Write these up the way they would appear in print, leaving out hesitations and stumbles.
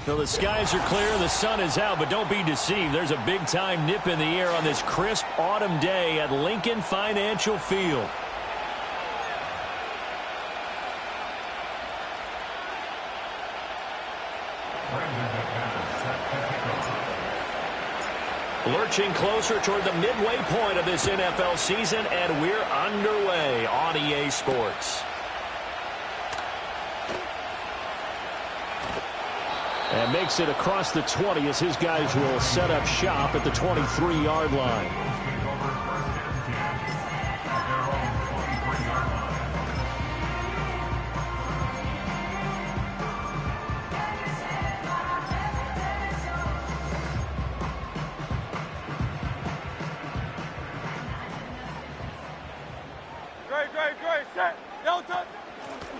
Well, the skies are clear, the sun is out, but don't be deceived. There's a big-time nip in the air on this crisp autumn day at Lincoln Financial Field. Lurching closer toward the midway point of this NFL season, and we're underway on EA Sports. And makes it across the 20 as his guys will set up shop at the 23-yard line.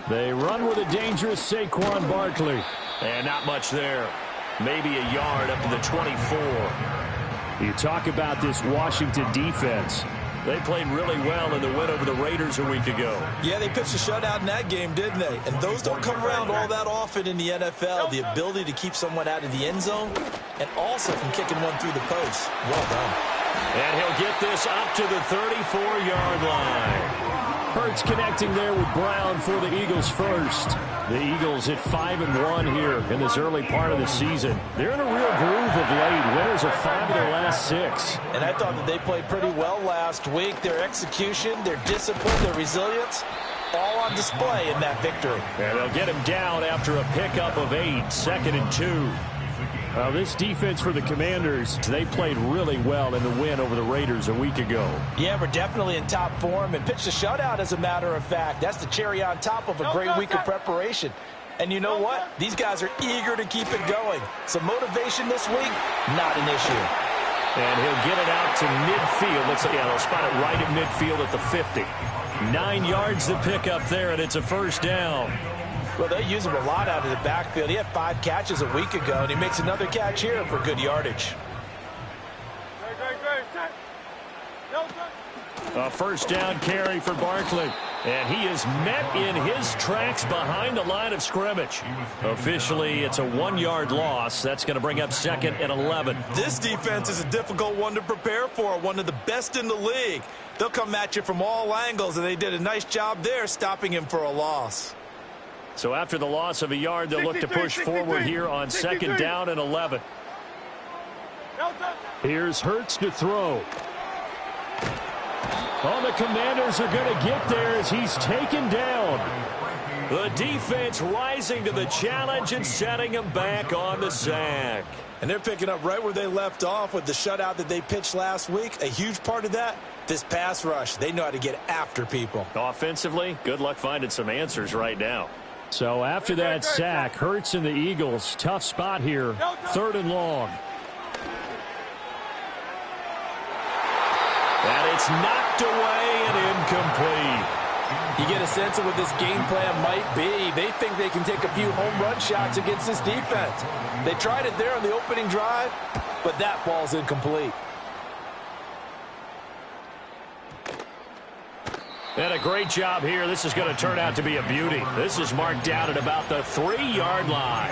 They run with a dangerous Saquon Barkley. And not much there. Maybe a yard up to the 24. You talk about this Washington defense. They played really well in the win over the Raiders a week ago. Yeah, they pitched a shutout in that game, didn't they? And those don't come around all that often in the NFL. The ability to keep someone out of the end zone and also from kicking one through the post. Well done. And he'll get this up to the 34-yard line. Hurts connecting there with Brown for the Eagles first. The Eagles at 5-1 here in this early part of the season. They're in a real groove of late. Winners of 5 of their last 6. And I thought that they played pretty well last week. Their execution, their discipline, their resilience, all on display in that victory. And they'll get him down after a pickup of 8, 2nd and 2. This defense for the Commanders, they played really well in the win over the Raiders a week ago. Yeah, we're definitely in top form and pitched a shutout, as a matter of fact. That's the cherry on top of a great week of preparation. And you know what? These guys are eager to keep it going. So motivation this week, not an issue. And he'll get it out to midfield. Looks like, yeah, they'll spot it right at midfield at the 50. 9 yards to pick up there, and it's a first down. Well, they use him a lot out of the backfield. He had 5 catches a week ago, and he makes another catch here for good yardage. A first down carry for Barkley. And he is met in his tracks behind the line of scrimmage. Officially, it's a 1-yard loss. That's going to bring up 2nd and 11. This defense is a difficult one to prepare for, one of the best in the league. They'll come at you from all angles, and they did a nice job there stopping him for a loss. So after the loss of a yard, they'll look to push forward here on 2nd down and 11. Here's Hurts to throw. Oh, the Commanders are going to get there as he's taken down. The defense rising to the challenge and setting him back on the sack. And they're picking up right where they left off with the shutout that they pitched last week. A huge part of that, this pass rush. They know how to get after people. Offensively, good luck finding some answers right now. So after that sack, Hurts and the Eagles, tough spot here, 3rd and long. And it's knocked away and incomplete. You get a sense of what this game plan might be. They think they can take a few home run shots against this defense. They tried it there on the opening drive, but that ball's incomplete. And a great job here. This is going to turn out to be a beauty. This is marked out at about the 3-yard line.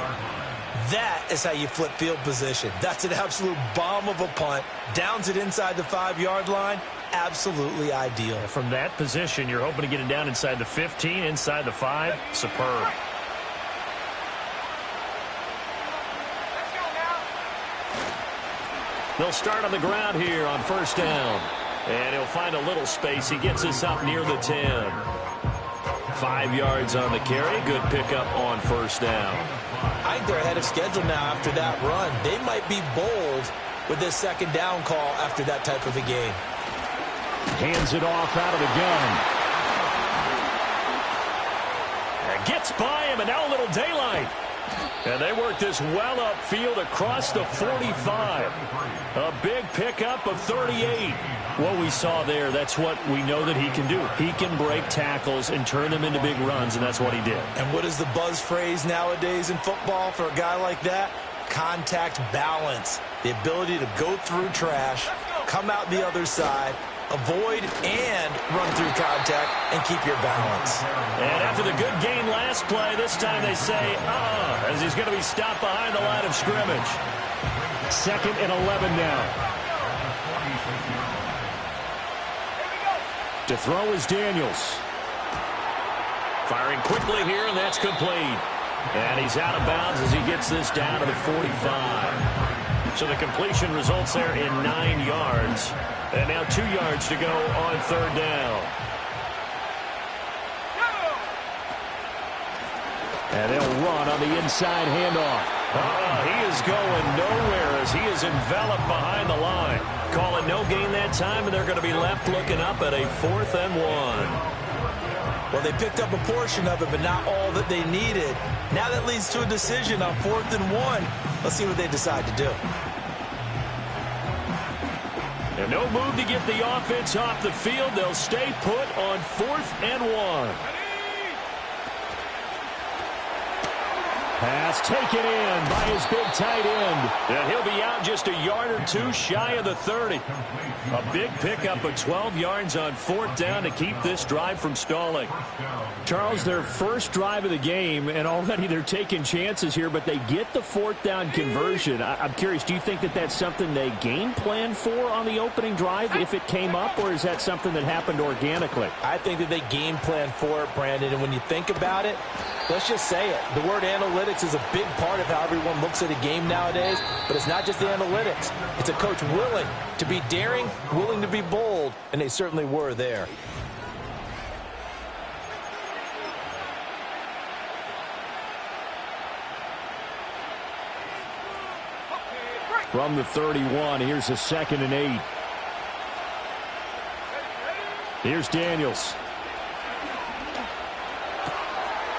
That is how you flip field position. That's an absolute bomb of a punt. Downs it inside the 5-yard line. Absolutely ideal. From that position, you're hoping to get it down inside the 15, inside the 5. Superb. They'll start on the ground here on 1st down. And he'll find a little space. He gets us up near the 10. 5 yards on the carry. Good pickup on 1st down. I think they're ahead of schedule now after that run. They might be bold with this 2nd down call after that type of a game. Hands it off out of the gun. And gets by him, and now a little daylight. And they work this well upfield across the 45. A big pickup of 38. What we saw there, that's what we know that he can do. He can break tackles and turn them into big runs, and that's what he did. And what is the buzz phrase nowadays in football for a guy like that? Contact balance. The ability to go through trash, come out the other side, avoid and run through contact, and keep your balance. And after the good gain last play. This time they say, as he's going to be stopped behind the line of scrimmage. 2nd and 11 now. To throw is Daniels. Firing quickly here, and that's complete. And he's out of bounds as he gets this down to the 45. So the completion results there in 9 yards. And now 2 yards to go on 3rd down. And they'll run on the inside handoff. He is going nowhere as he is enveloped behind the line. Call it no gain that time, and they're going to be left looking up at a 4th and 1. Well, they picked up a portion of it, but not all that they needed. Now that leads to a decision on 4th and 1. Let's see what they decide to do. And no move to get the offense off the field. They'll stay put on 4th and 1. Pass taken in by his big tight end. And he'll be out just a yard or 2 shy of the 30. A big pickup of 12 yards on 4th down to keep this drive from stalling. Charles, their first drive of the game, and already they're taking chances here, but they get the 4th down conversion. I'm curious, do you think that that's something they game plan for on the opening drive if it came up, or is that something that happened organically? I think that they game plan for it, Brandon, and when you think about it, let's just say it. The word analytics is a big part of how everyone looks at a game nowadays, but it's not just the analytics. It's a coach willing to be daring, willing to be bold, and they certainly were there. From the 31, here's a 2nd and 8. Here's Daniels.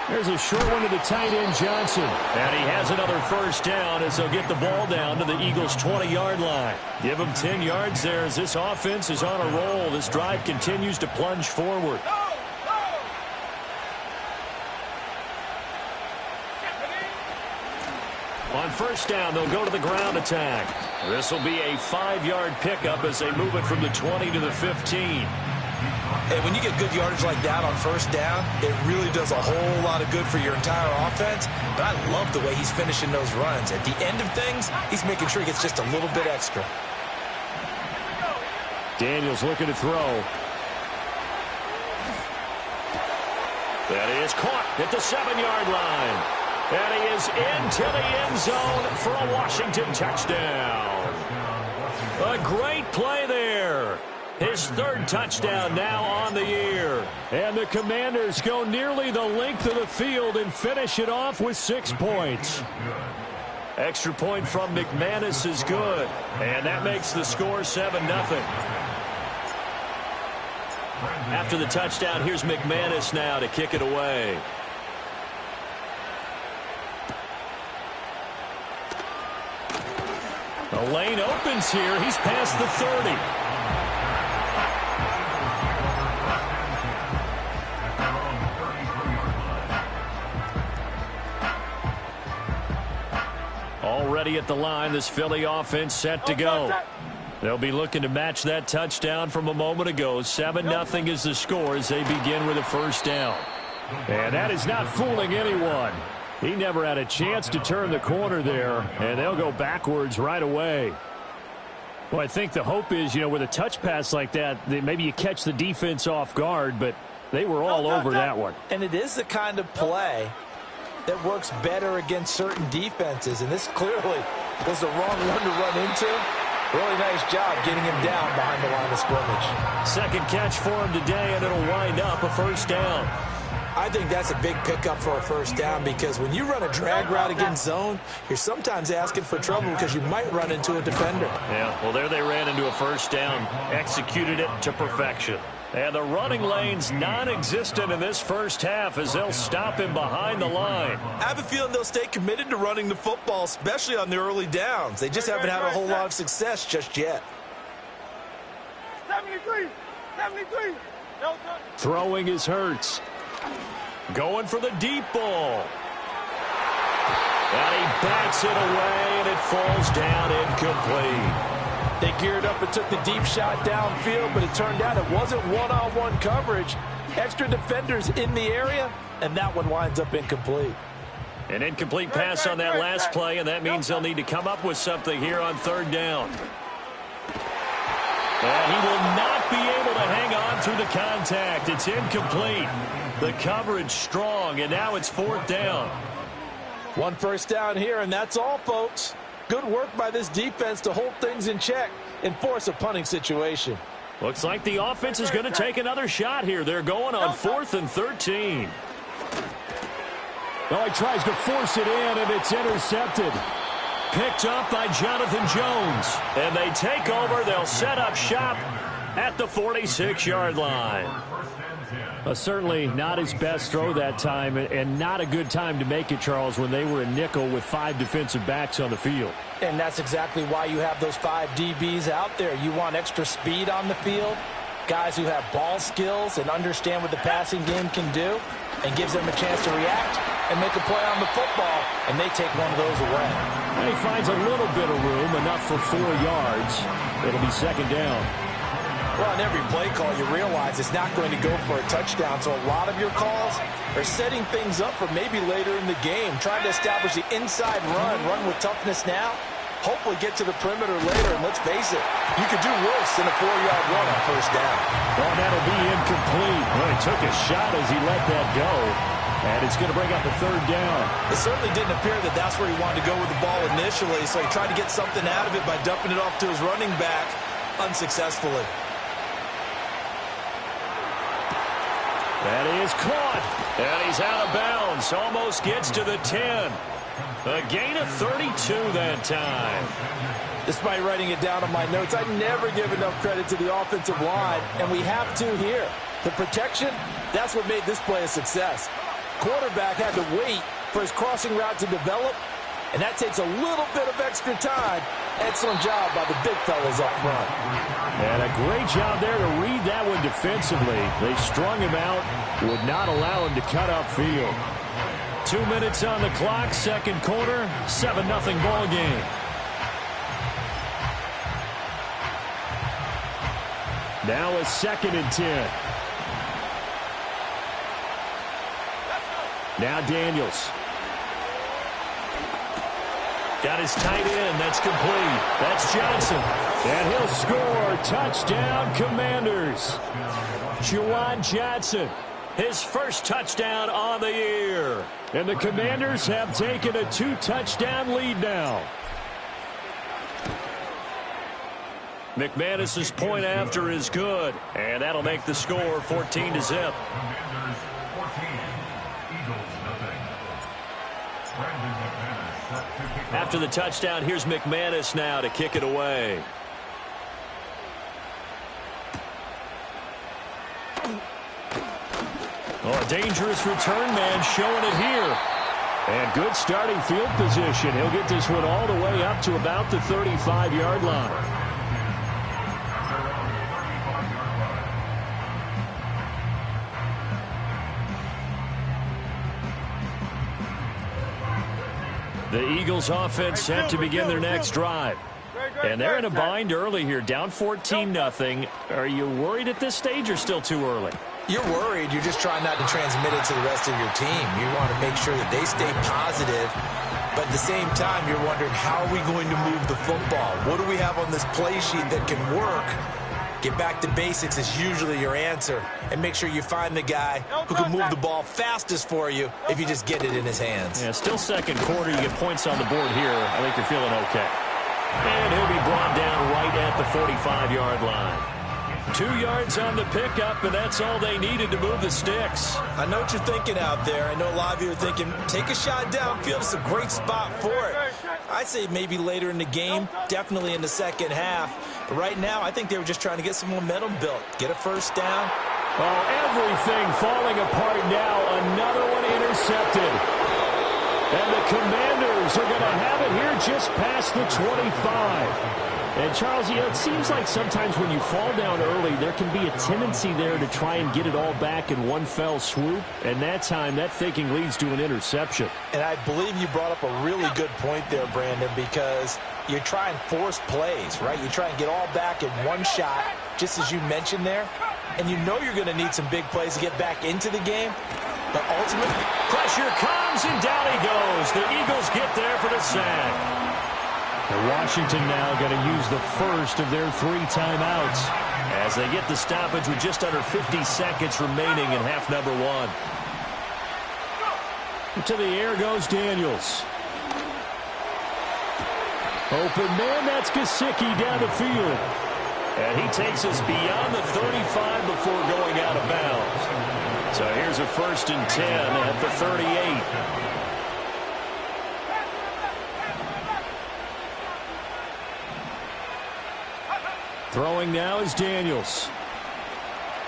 There's a short one to the tight end, Johnson. And he has another 1st down as they'll get the ball down to the Eagles' 20-yard line. Give them 10 yards there as this offense is on a roll. This drive continues to plunge forward. On 1st down, they'll go to the ground attack. This will be a 5-yard pickup as they move it from the 20 to the 15. Hey, when you get good yardage like that on 1st down, it really does a whole lot of good for your entire offense. But I love the way he's finishing those runs. At the end of things, he's making sure he gets just a little bit extra. Daniels looking to throw. That is caught at the 7-yard line. And he is into the end zone for a Washington touchdown. A great play there. His 3rd touchdown now on the year. And the Commanders go nearly the length of the field and finish it off with 6 points. Extra point from McManus is good. And that makes the score 7-0. After the touchdown, here's McManus now to kick it away. The lane opens here. He's past the 30. Already at the line, this Philly offense set to go. They'll be looking to match that touchdown from a moment ago. 7-0 is the score as they begin with a 1st down. And that is not fooling anyone. He never had a chance to turn the corner there, and they'll go backwards right away. Well, I think the hope is, with a touch pass like that maybe you catch the defense off guard, but they were all over that one. And it is the kind of play that works better against certain defenses, and this clearly was the wrong one to run into. Really nice job getting him down behind the line of scrimmage. 2nd catch for him today, and it'll wind up a 1st down. I think that's a big pickup for a 1st down because when you run a drag route against zone, you're sometimes asking for trouble because you might run into a defender. Yeah, well, there they ran into a 1st down, executed it to perfection. And the running lane's non-existent in this 1st half as they'll stop him behind the line. I have a feeling they'll stay committed to running the football, especially on the early downs. They just haven't had a whole lot of success just yet. 73. Throwing is Hurts. Going for the deep ball. And he bats it away, and it falls down incomplete. They geared up and took the deep shot downfield, but it turned out it wasn't one-on-one coverage. Extra defenders in the area, and that one winds up incomplete. An incomplete pass on that last play, and that means they'll need to come up with something here on third down. And he will not be able to hang on through the contact. It's incomplete. The coverage strong, and now it's fourth down. One first down here, and that's all, folks. Good work by this defense to hold things in check and force a punting situation. Looks like the offense is going to take another shot here. They're going on 4th and 13. Oh, he tries to force it in, and it's intercepted. Picked up by Jonathan Jones. And they take over. They'll set up shop at the 46-yard line. Certainly not his best throw that time, and not a good time to make it, Charles, when they were a nickel with 5 defensive backs on the field. And that's exactly why you have those 5 DBs out there. You want extra speed on the field, guys who have ball skills and understand what the passing game can do, and gives them a chance to react and make a play on the football, and they take one of those away. And he finds a little bit of room, enough for 4 yards. It'll be second down. Well, on every play call, you realize it's not going to go for a touchdown, so a lot of your calls are setting things up for maybe later in the game, trying to establish the inside run with toughness now, hopefully get to the perimeter later, and let's face it, you could do worse than a 4-yard run on first down. Well, that'll be incomplete. Well, he took a shot as he let that go, and it's going to bring up a third down. It certainly didn't appear that that's where he wanted to go with the ball initially, so he tried to get something out of it by dumping it off to his running back unsuccessfully. That is caught, and he's out of bounds. Almost gets to the 10. A gain of 32 that time. Despite writing it down on my notes, I never give enough credit to the offensive line, and we have to here. The protection, that's what made this play a success. Quarterback had to wait for his crossing route to develop, and that takes a little bit of extra time. Excellent job by the big fellas up front. And a great job there to read that one defensively. They strung him out, would not allow him to cut upfield. 2 minutes on the clock, second quarter, 7-0 ball game. Now a 2nd and 10. Now Daniels. Got his tight end. That's complete. That's Johnson. And he'll score. Touchdown, Commanders. Juwan Johnson, his first touchdown on the year. And the Commanders have taken a 2-touchdown lead now. McManus's point after is good. And that'll make the score 14-0. After the touchdown, here's McManus now to kick it away. Oh, a dangerous return man showing it here. And good starting field position. He'll get this one all the way up to about the 35-yard line. The Eagles offense set to begin their next drive. And they're in a bind early here, down 14-0. Are you worried at this stage or still too early? You're worried. You're just trying not to transmit it to the rest of your team. You want to make sure that they stay positive. But at the same time, you're wondering, how are we going to move the football? What do we have on this play sheet that can work? Get back to basics is usually your answer. And make sure you find the guy who can move the ball fastest for you if you just get it in his hands. Yeah, still second quarter. You get points on the board here. I think you're feeling okay. And he'll be brought down right at the 45-yard line. 2 yards on the pickup, and that's all they needed to move the sticks. I know what you're thinking out there. I know a lot of you are thinking, take a shot downfield. It's a great spot for it. I'd say maybe later in the game, definitely in the second half. But right now, I think they were just trying to get some momentum built. Get a first down. Oh, everything falling apart now. Another one intercepted. And the Commanders are going to have it here just past the 25. And, Charles, it seems like sometimes when you fall down early, there can be a tendency there to try and get it all back in one fell swoop. And that time, that thinking leads to an interception. And I believe you brought up a really good point there, Brandon, because you try and force plays, right? You try and get all back in one shot, just as you mentioned there. and you know you're going to need some big plays to get back into the game. But ultimately, pressure comes, and down he goes. The Eagles get there for the sack. And Washington now going to use the first of their 3 timeouts as they get the stoppage with just under 50 seconds remaining in half number 1. To the air goes Daniels. Open man, that's Gesicki down the field. And he takes us beyond the 35 before going out of bounds. So here's a 1st and 10 at the 38. Throwing now is Daniels.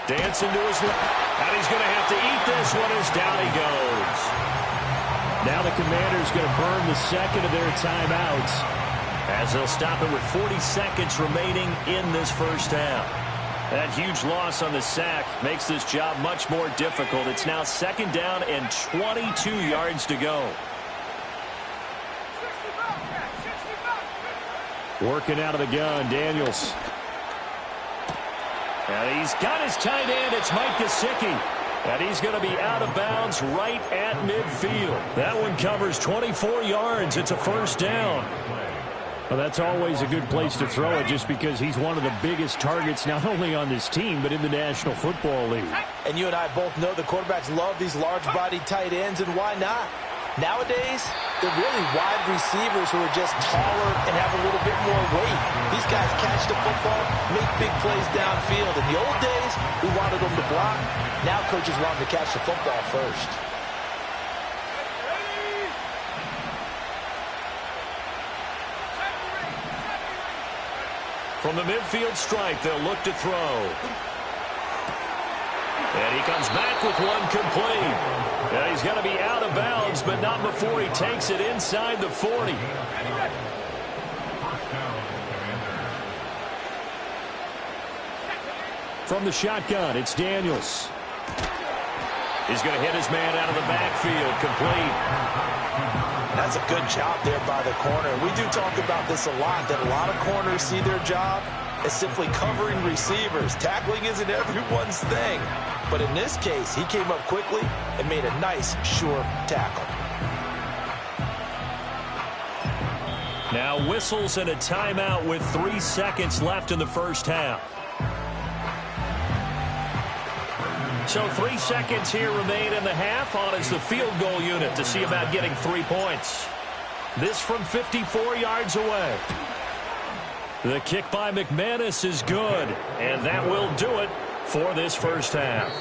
Dancing to his left. And he's going to have to eat this one as down he goes. Now the Commanders going to burn the second of their timeouts as they'll stop it with 40 seconds remaining in this first half. That huge loss on the sack makes this job much more difficult. It's now 2nd down and 22 yards to go. Working out of the gun, Daniels. And he's got his tight end. It's Mike Gesicki. And he's going to be out of bounds right at midfield. That one covers 24 yards. It's a 1st down. Well, that's always a good place to throw it just because he's one of the biggest targets not only on this team but in the National Football League. And you and I both know the quarterbacks love these large-bodied tight ends, and why not? Nowadays, they're really wide receivers who are just taller and have a little bit more weight. These guys catch the football, make big plays downfield. In the old days, we wanted them to block. Now coaches want them to catch the football first. From the midfield stripe, they'll look to throw. And he comes back with one complete. And he's going to be out of bounds, but not before he takes it inside the 40. From the shotgun, it's Daniels. He's going to hit his man out of the backfield, complete. That's a good job there by the corner. We do talk about this a lot, that a lot of corners see their job as simply covering receivers. Tackling isn't everyone's thing. But in this case, he came up quickly and made a nice, sure tackle. Now whistles and a timeout with 3 seconds left in the first half. So 3 seconds here remain in the half. On is the field goal unit to see about getting 3 points. This from 54 yards away. The kick by McManus is good, and that will do it for this first half.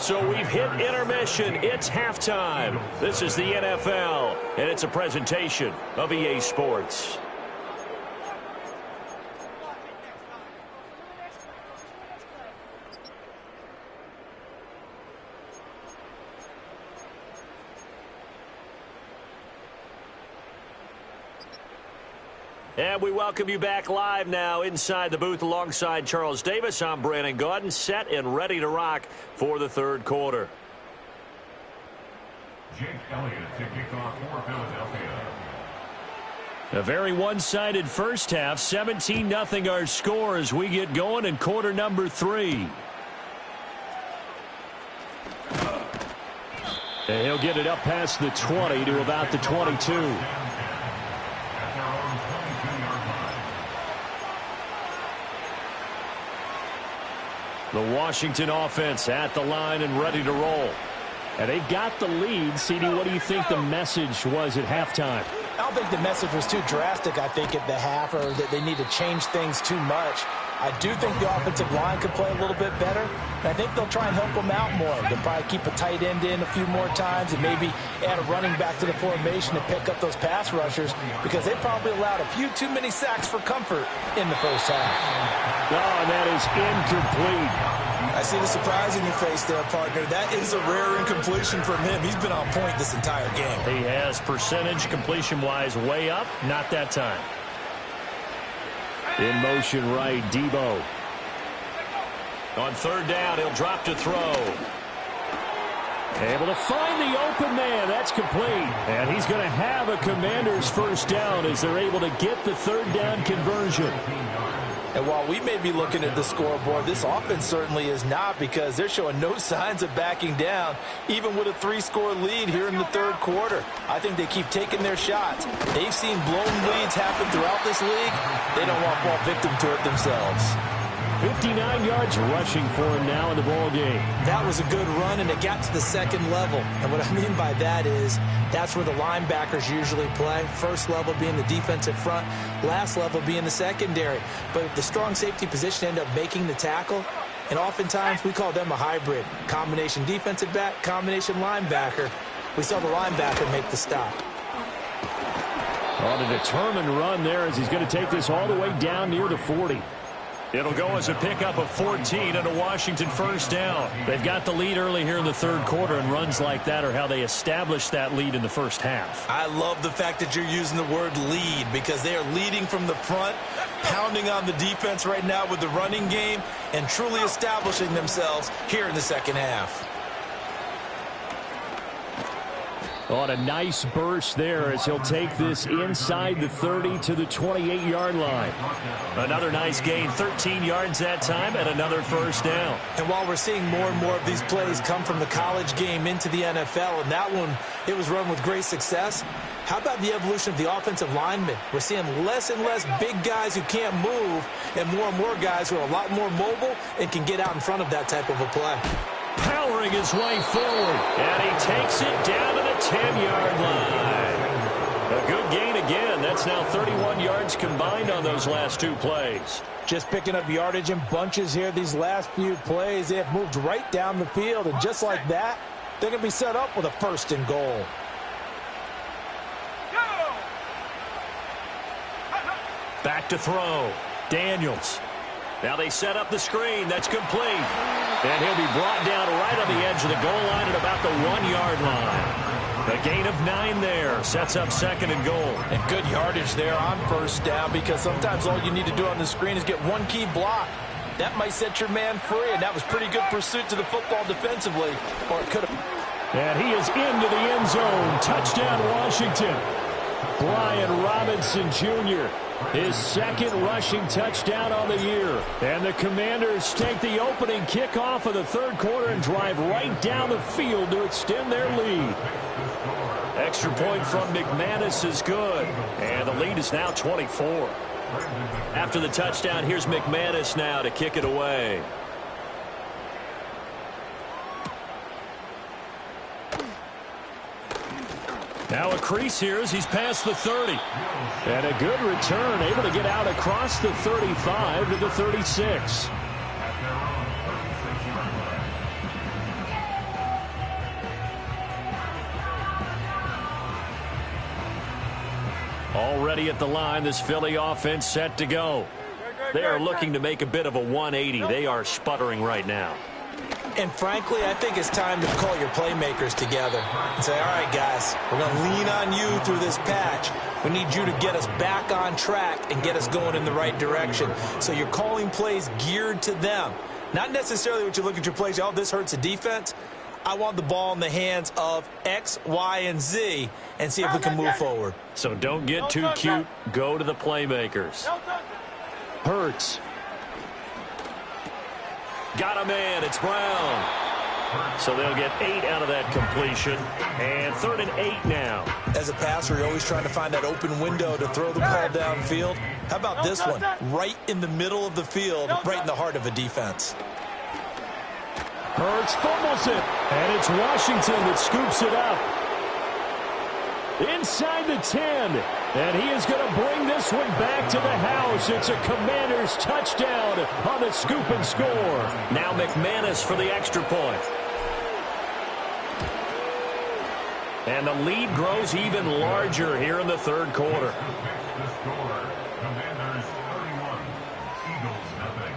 So we've hit intermission. It's halftime. This is the NFL, and it's a presentation of EA Sports. And we welcome you back live now inside the booth alongside Charles Davis. I'm Brandon Gaudin, set and ready to rock for the 3rd quarter. Jake Elliott to kick off for Philadelphia. A very one-sided first half. 17-0 our score as we get going in quarter number 3. And he'll get it up past the 20 to about the 22. The Washington offense at the line and ready to roll. And they've got the lead. CD, what do you think the message was at halftime? I don't think the message was too drastic, I think, at the half, or that they need to change things too much. I do think the offensive line could play a little bit better. And I think they'll try and help them out more. They'll probably keep a tight end in a few more times and maybe add a running back to the formation to pick up those pass rushers, because they probably allowed a few too many sacks for comfort in the first half. Oh, and that is incomplete. I see the surprise in your face there, partner. That is a rare incompletion from him. He's been on point this entire game. He has percentage completion-wise way up. Not that time. In motion right, Debo. On 3rd down, he'll drop to throw. Able to find the open man. That's complete. And he's going to have a Commander's first down as they're able to get the 3rd down conversion. And while we may be looking at the scoreboard, this offense certainly is not, because they're showing no signs of backing down, even with a 3-score lead here in the third quarter. I think they keep taking their shots. They've seen blown leads happen throughout this league. They don't want to fall victim to it themselves. 59 yards rushing for him now in the ball game. That was a good run, and it got to the second level. And what I mean by that is that's where the linebackers usually play. First level being the defensive front, last level being the secondary. But if the strong safety position end up making the tackle, and oftentimes we call them a hybrid. Combination defensive back, combination linebacker. We saw the linebacker make the stop. On a determined run there as he's going to take this all the way down near the 40. It'll go as a pickup of 14 and a Washington first down. They've got the lead early here in the third quarter, and runs like that are how they establish that lead in the first half. I love the fact that you're using the word lead, because they are leading from the front, pounding on the defense right now with the running game, and truly establishing themselves here in the second half. On a nice burst there as he'll take this inside the 30 to the 28-yard line. Another nice gain, 13 yards that time, and another first down. And while we're seeing more and more of these plays come from the college game into the NFL, and that one, it was run with great success, how about the evolution of the offensive linemen? We're seeing less and less big guys who can't move, and more guys who are a lot more mobile and can get out in front of that type of a play. Powering his way forward, and he takes it down to the 10-yard line. A good gain again. That's now 31 yards combined on those last two plays. Just picking up yardage in bunches here these last few plays. They have moved right down the field, and just like that, they're going to be set up with a first and goal. Back to throw. Daniels. Now they set up the screen. That's complete. And he'll be brought down right on the edge of the goal line at about the 1-yard line. A gain of 9 there. Sets up second and goal. And good yardage there on first down, because sometimes all you need to do on the screen is get one key block. That might set your man free, and that was pretty good pursuit to the football defensively. Or it could have. And he is into the end zone. Touchdown, Washington. Brian Robinson Jr., his second rushing touchdown on the year. And the Commanders take the opening kickoff of the third quarter and drive right down the field to extend their lead. Extra point from McManus is good. And the lead is now 24. After the touchdown, here's McManus now to kick it away. Now a crease here as he's past the 30. And a good return, able to get out across the 35 to the 36. Already at the line, this Philly offense set to go. They are looking to make a bit of a 180. They are sputtering right now. And frankly, I think it's time to call your playmakers together and say, all right, guys, we're going to lean on you through this patch. We need you to get us back on track and get us going in the right direction. So you're calling plays geared to them. Not necessarily what you look at your plays, oh, this hurts the defense. I want the ball in the hands of X, Y, and Z and see if we can move forward. So don't get too cute. Go to the playmakers. Hurts. Got a man. It's Brown. So they'll get 8 out of that completion. And 3rd and 8 now. As a passer, you're always trying to find that open window to throw the ball downfield. How about this one? Right in the middle of the field, right in the heart of a defense. Hurts fumbles it. And it's Washington that scoops it up. Inside the 10. And he is going to bring this one back to the house. It's a Commanders touchdown on the scoop and score. Now McManus for the extra point. And the lead grows even larger here in the third quarter. Commanders 31, Eagles nothing.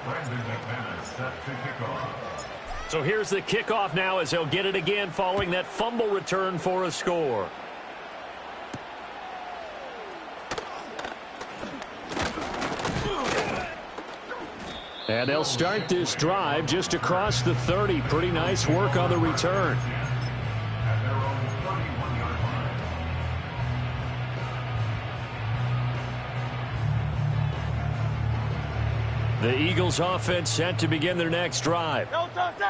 Brandon McManus set to kickoff. So here's the kickoff now as he'll get it again following that fumble return for a score. And they'll start this drive just across the 30. Pretty nice work on the return. At their own 31-yard line. The Eagles offense set to begin their next drive.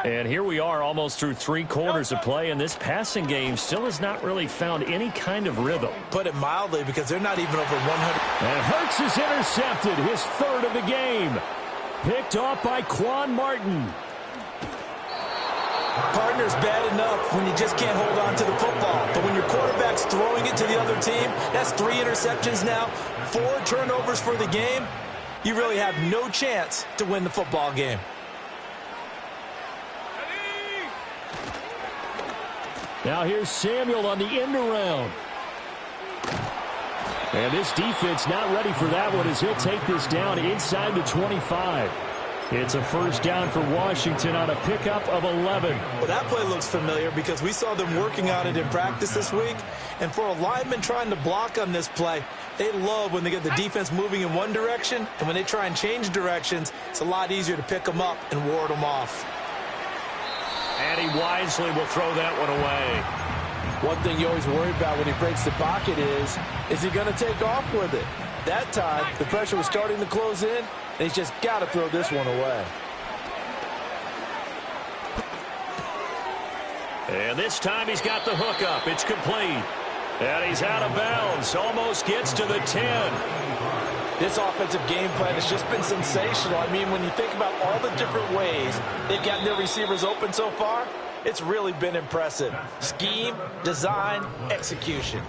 And here we are almost through 3 quarters of play, and this passing game still has not really found any kind of rhythm. Put it mildly, because they're not even over 100. And Hurts is intercepted, his 3rd of the game. Picked off by Quan Martin. Partner's bad enough when you just can't hold on to the football. But when your quarterback's throwing it to the other team, that's 3 interceptions now, 4 turnovers for the game. You really have no chance to win the football game. Now here's Samuel on the end around. And this defense not ready for that one as he'll take this down inside the 25. It's a 1st down for Washington on a pickup of 11. Well, that play looks familiar because we saw them working on it in practice this week. And for a lineman trying to block on this play, they love when they get the defense moving in one direction. And when they try and change directions, it's a lot easier to pick them up and ward them off. And he wisely will throw that one away. One thing you always worry about when he breaks the pocket is he going to take off with it? That time, the pressure was starting to close in, and he's just got to throw this one away. And this time he's got the hook up. It's complete. And he's out of bounds. Almost gets to the 10. This offensive game plan has just been sensational. I mean, when you think about all the different ways they've gotten their receivers open so far, it's really been impressive. Scheme, design, execution.